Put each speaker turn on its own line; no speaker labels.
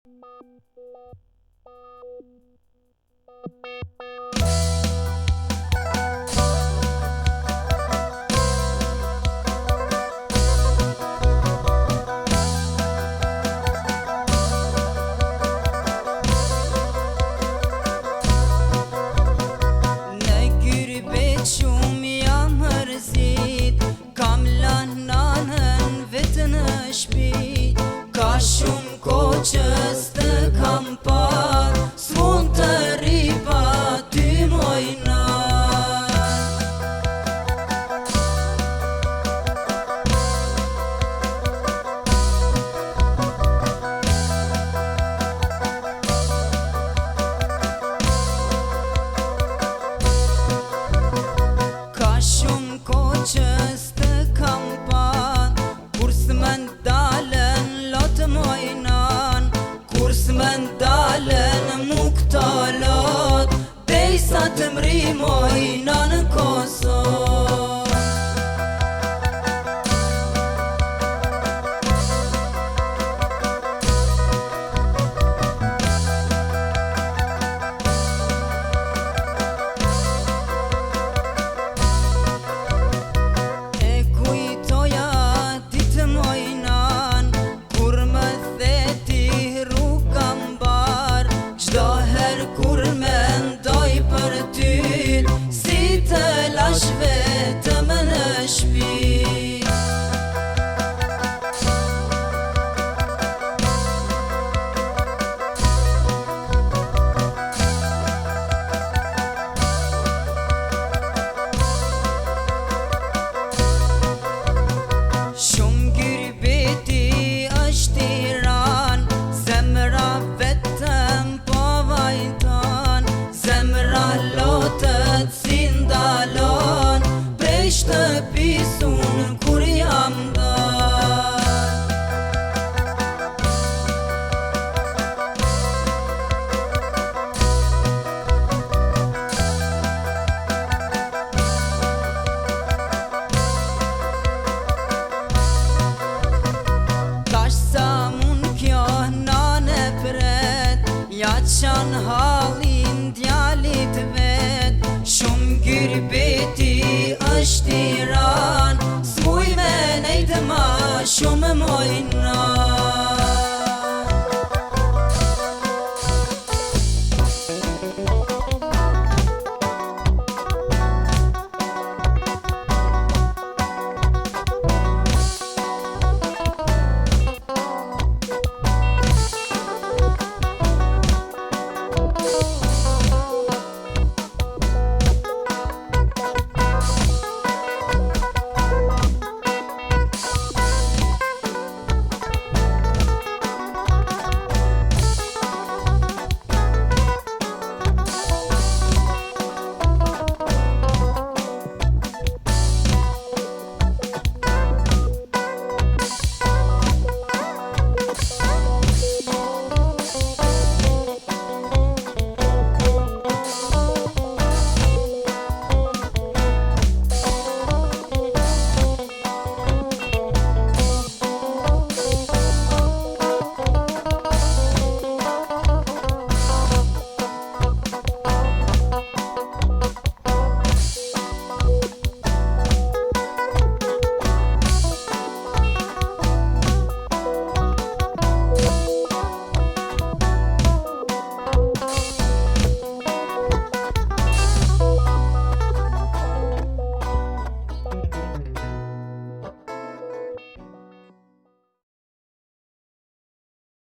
Ka shumë kohë që s'të kam par, s'mund të ripa ty mojna. Ka shumë kohë që s'të kam par, kur s'më ndalen lotë mojnan, kur s'më ndalen mu këta lot, dejsa të mri mojna në Kosovë. Kur mendoj për ty, si të lash vetëm në shtëpi. Shumë gyrbeti është Tiran, zemra vetëm po vajton, zemra lotët si ndalon, prej shtëpis unë kur jam dal. Tash sa mund kjo nane pret, ja qan halin djalit vet, shumë gyrbeti është Tiran, s'muj me nejtë ma shumë mojna.